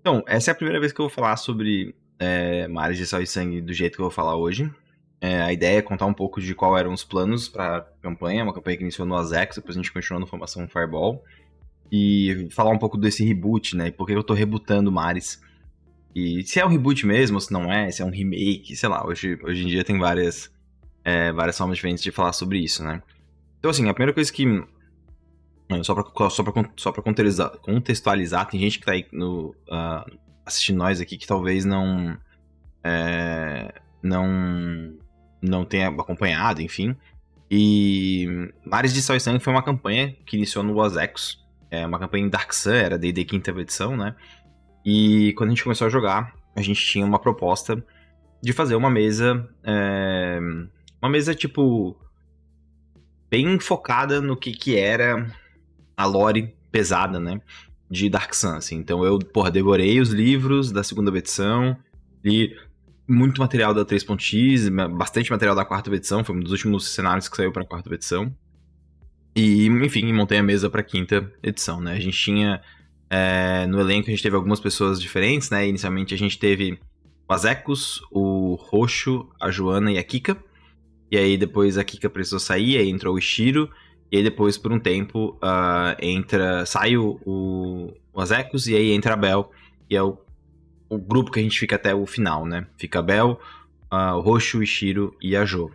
Então, essa é a primeira vez que eu vou falar sobre Mares de Sal e Sangue do jeito que eu vou falar hoje. A ideia é contar um pouco de qual eram os planos para a campanha, uma campanha que iniciou no Azex, depois a gente continuou no Formação Fireball. E falar um pouco desse reboot, né? E por que eu tô rebutando Mares. E se é um reboot mesmo, ou se não é, se é um remake, sei lá. Hoje em dia tem várias formas diferentes de falar sobre isso, né? Então, assim, a primeira coisa que só pra contextualizar, tem gente que tá aí assistindo nós aqui que talvez é, não, não tenha acompanhado, enfim. E Mares de Sal e Sangue foi uma campanha que iniciou no Wazex. É uma campanha em Dark Sun, era D&D quinta edição, né? E quando a gente começou a jogar, a gente tinha uma proposta de fazer uma mesa. Uma mesa, tipo, bem focada no que era a lore pesada, né? De Dark Sun, assim. Então eu, devorei os livros da segunda edição, li muito material da 3.x, bastante material da quarta edição, foi um dos últimos cenários que saiu pra quarta edição. E, enfim, montei a mesa pra quinta edição, né? A gente tinha. No elenco a gente teve algumas pessoas diferentes, né? Inicialmente a gente teve o Azekos, o Roxo, a Joana e a Kika. E aí depois a Kika precisou sair, aí entrou o Ishiro. E aí depois, por um tempo, sai o Azekos e aí entra a Bel. E é o grupo que a gente fica até o final, né? Fica a Bel, o Roxo, o Ishiro e a Jo.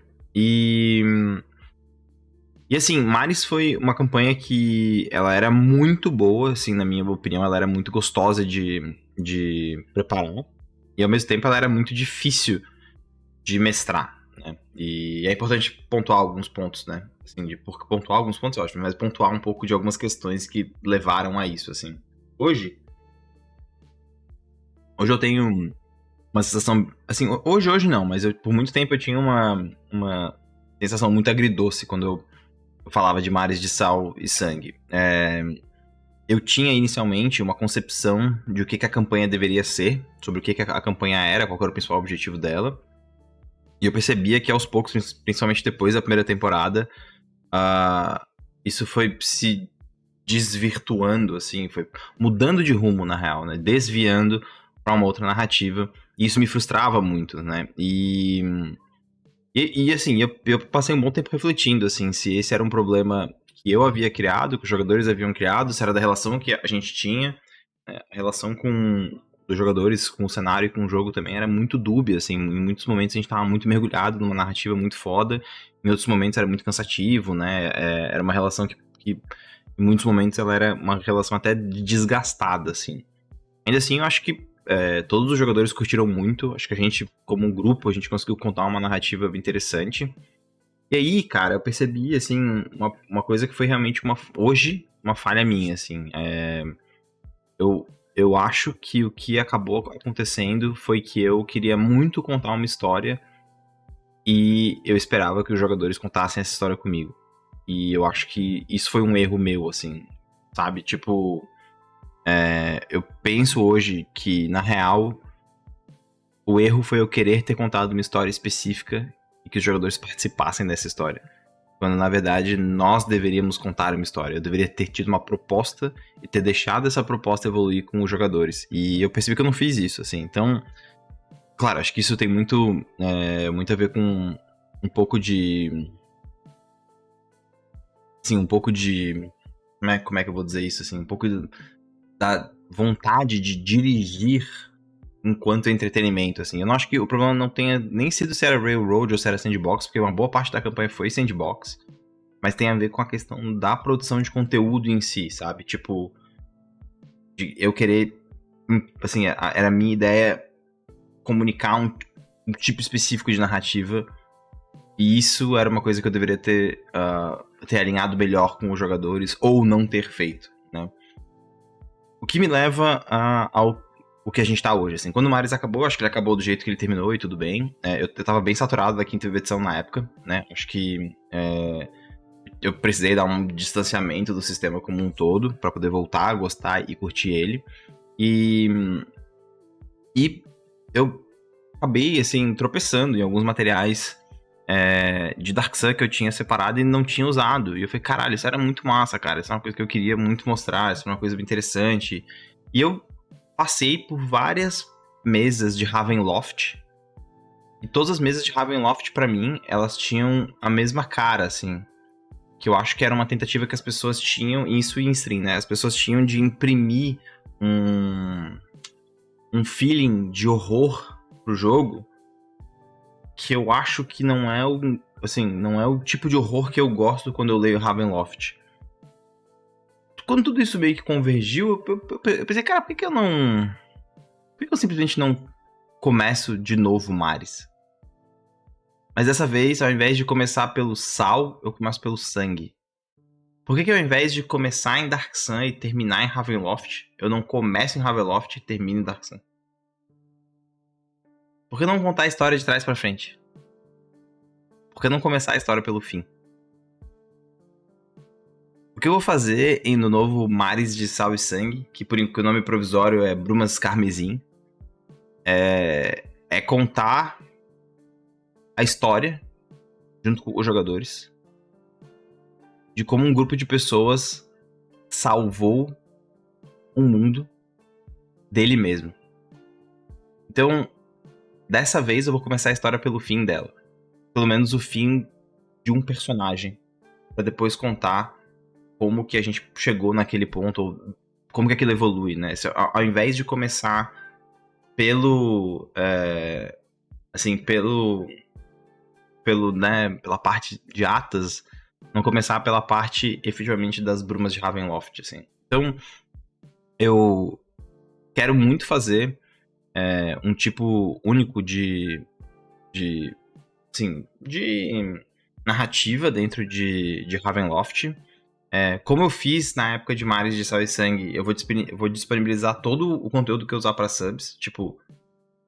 E assim, Maris foi uma campanha que ela era muito boa, assim, na minha opinião, ela era muito gostosa de preparar. E ao mesmo tempo ela era muito difícil de mestrar, né? E é importante pontuar alguns pontos, né? Assim, pontuar alguns pontos é ótimo, mas pontuar um pouco de algumas questões que levaram a isso, assim. Hoje eu tenho uma sensação, assim, hoje não, mas por muito tempo eu tinha uma sensação muito agridoce quando eu falava de Mares de Sal e Sangue. Eu tinha inicialmente uma concepção de o que a campanha deveria ser, sobre o que a campanha era, qual era o principal objetivo dela. E eu percebia que aos poucos, principalmente depois da primeira temporada, isso foi se desvirtuando, assim, foi mudando de rumo, na real, né? Desviando para uma outra narrativa. E isso me frustrava muito, né? E assim, eu passei um bom tempo refletindo, assim, se esse era um problema que eu havia criado, que os jogadores haviam criado, se era da relação que a gente tinha, né? A relação dos jogadores com o cenário e com o jogo também era muito dúbia, assim, em muitos momentos a gente tava muito mergulhado numa narrativa muito foda, em outros momentos era muito cansativo, né, era uma relação que em muitos momentos ela era uma relação até desgastada, assim. Ainda assim, eu acho que todos os jogadores curtiram muito. Acho que a gente, como um grupo, a gente conseguiu contar uma narrativa interessante. E aí, cara, eu percebi, assim, uma coisa que foi realmente hoje, uma falha minha, assim. Eu acho que o que acabou acontecendo foi que eu queria muito contar uma história e eu esperava que os jogadores contassem essa história comigo. E eu acho que isso foi um erro meu, assim, sabe? Tipo, eu penso hoje que, na real, o erro foi eu querer ter contado uma história específica e que os jogadores participassem dessa história. Quando, na verdade, nós deveríamos contar uma história. Eu deveria ter tido uma proposta e ter deixado essa proposta evoluir com os jogadores. E eu percebi que eu não fiz isso, assim. Então, claro, acho que isso tem muito a ver com um pouco de... Assim, um pouco de... Como é que eu vou dizer isso, assim? Um pouco da vontade de dirigir enquanto entretenimento, assim. Eu não acho que o problema não tenha nem sido se era Railroad ou se era Sandbox, porque uma boa parte da campanha foi Sandbox, mas tem a ver com a questão da produção de conteúdo em si, sabe? Tipo, eu querer, assim, era a minha ideia comunicar um tipo específico de narrativa, e isso era uma coisa que eu deveria ter alinhado melhor com os jogadores, ou não ter feito, né? O que me leva ao o que a gente tá hoje, assim. Quando o Maris acabou, acho que ele acabou do jeito que ele terminou e tudo bem. Eu tava bem saturado da quinta edição na época, né? Acho que eu precisei dar um distanciamento do sistema como um todo pra poder voltar a gostar e curtir ele. E eu acabei, assim, tropeçando em alguns materiais de Dark Sun que eu tinha separado e não tinha usado. E eu falei, caralho, isso era muito massa, cara. Isso é uma coisa que eu queria muito mostrar, isso é uma coisa bem interessante. E eu passei por várias mesas de Ravenloft. E todas as mesas de Ravenloft, pra mim, elas tinham a mesma cara, assim. Que eu acho que era uma tentativa que as pessoas tinham, e isso em stream, né? As pessoas tinham de imprimir um feeling de horror pro jogo, que eu acho que não é não é o tipo de horror que eu gosto quando eu leio Ravenloft. Quando tudo isso meio que convergiu, eu pensei, cara, por que eu não... Por que eu simplesmente não começo de novo Mares? Mas dessa vez, ao invés de começar pelo sal, eu começo pelo sangue. Por que ao invés de começar em Dark Sun e terminar em Ravenloft, eu não começo em Ravenloft e termino em Dark Sun? Por que não contar a história de trás pra frente? Por que não começar a história pelo fim? O que eu vou fazer no novo Mares de Sal e Sangue, que por o nome provisório é Brumas Carmesim, é contar a história, junto com os jogadores, de como um grupo de pessoas salvou o mundo dele mesmo. Então, dessa vez eu vou começar a história pelo fim dela. Pelo menos o fim de um personagem. Pra depois contar como que a gente chegou naquele ponto, ou como que aquilo evolui, né? Ao invés de começar pelo... pela parte de Atas, não começar pela parte, efetivamente, das Brumas de Ravenloft, assim. Então, eu quero muito fazer um tipo único de narrativa dentro de Ravenloft. Como eu fiz na época de Mares de Sal e Sangue, eu vou disponibilizar todo o conteúdo que eu usar para subs. Tipo,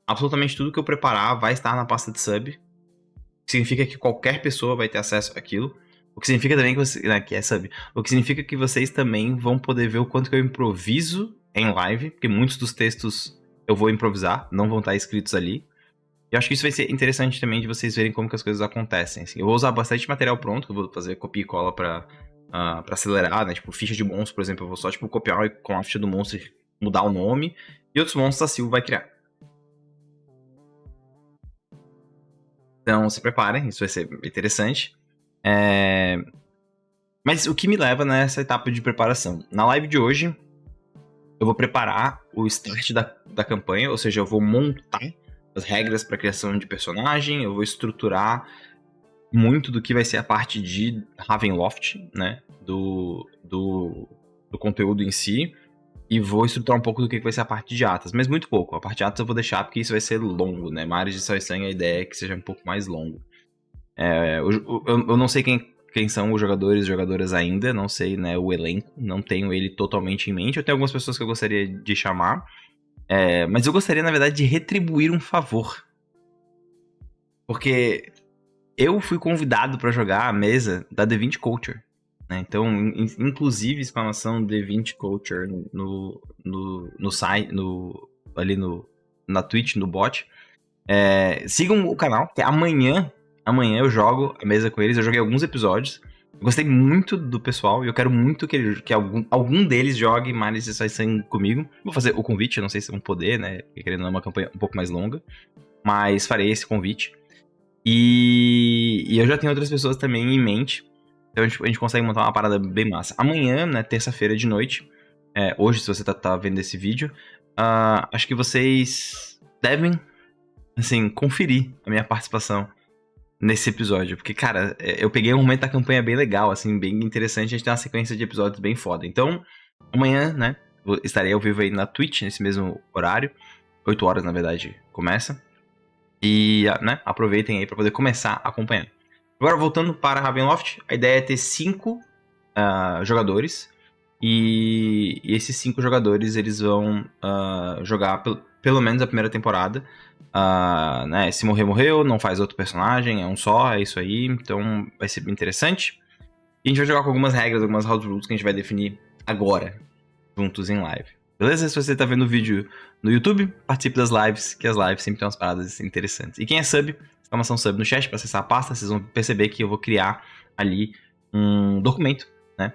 absolutamente tudo que eu preparar vai estar na pasta de sub. Que significa que qualquer pessoa vai ter acesso àquilo. O que significa também que é sub. O que significa que vocês também vão poder ver o quanto que eu improviso em live, porque muitos dos textos eu vou improvisar, não vão estar escritos ali. E eu acho que isso vai ser interessante também de vocês verem como que as coisas acontecem. Assim. Eu vou usar bastante material pronto, que eu vou fazer copia e cola pra acelerar, né? Tipo, ficha de monstro, por exemplo, eu vou só copiar com a ficha do monstro e mudar o nome. E outros monstros a Silva vai criar. Então, se preparem, isso vai ser interessante. Mas o que me leva nessa etapa de preparação? Na live de hoje, eu vou preparar o start da campanha, ou seja, eu vou montar as regras para criação de personagem, eu vou estruturar muito do que vai ser a parte de Ravenloft, né, do conteúdo em si, e vou estruturar um pouco do que vai ser a parte de Atas, mas muito pouco. A parte de Atas eu vou deixar porque isso vai ser longo, né, Mares de Sal e Sangue, a ideia é que seja um pouco mais longo. Eu não sei quem são os jogadores e jogadoras ainda, não sei, né, o elenco, não tenho ele totalmente em mente. Eu tenho algumas pessoas que eu gostaria de chamar, mas eu gostaria, na verdade, de retribuir um favor. Porque eu fui convidado para jogar a mesa da The20 Culture, né? Então, inclusive, exclamação The20 Culture no site, ali na Twitch, no bot. Sigam o canal, que amanhã eu jogo a mesa com eles. Eu joguei alguns episódios. Eu gostei muito do pessoal e eu quero muito que algum deles jogue Mares de Sal e Sangue comigo. Vou fazer o convite, eu não sei se vão poder, né? Porque querendo uma campanha um pouco mais longa. Mas farei esse convite. E eu já tenho outras pessoas também em mente. Então a gente consegue montar uma parada bem massa. Amanhã, né, terça-feira de noite. Hoje, se você tá vendo esse vídeo, acho que vocês devem, assim, conferir a minha participação nesse episódio. Porque, cara, eu peguei um momento da campanha bem legal, assim, bem interessante. A gente tem uma sequência de episódios bem foda. Então, amanhã, né, estarei ao vivo aí na Twitch, nesse mesmo horário. 8 horas, na verdade, começa. E, né, aproveitem aí pra poder começar acompanhando. Agora, voltando para Ravenloft, a ideia é ter 5 jogadores. E esses 5 jogadores, eles vão jogar pelo menos a primeira temporada. Né, se morrer, morreu, não faz outro personagem, é um só, é isso aí. Então vai ser bem interessante. E a gente vai jogar com algumas regras, algumas house rules que a gente vai definir agora, juntos em live. Beleza? Se você tá vendo o vídeo no YouTube, participe das lives, que as lives sempre tem umas paradas interessantes. E quem é sub, exclamação sub no chat para acessar a pasta, vocês vão perceber que eu vou criar ali um documento, né,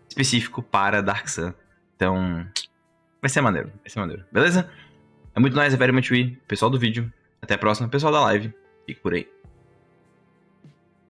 específico para Dark Sun. Então, Vai ser maneiro, vai ser maneiro. Beleza? É muito nice, é very much we. Pessoal do vídeo. Até a próxima. Pessoal da live. Fique por aí.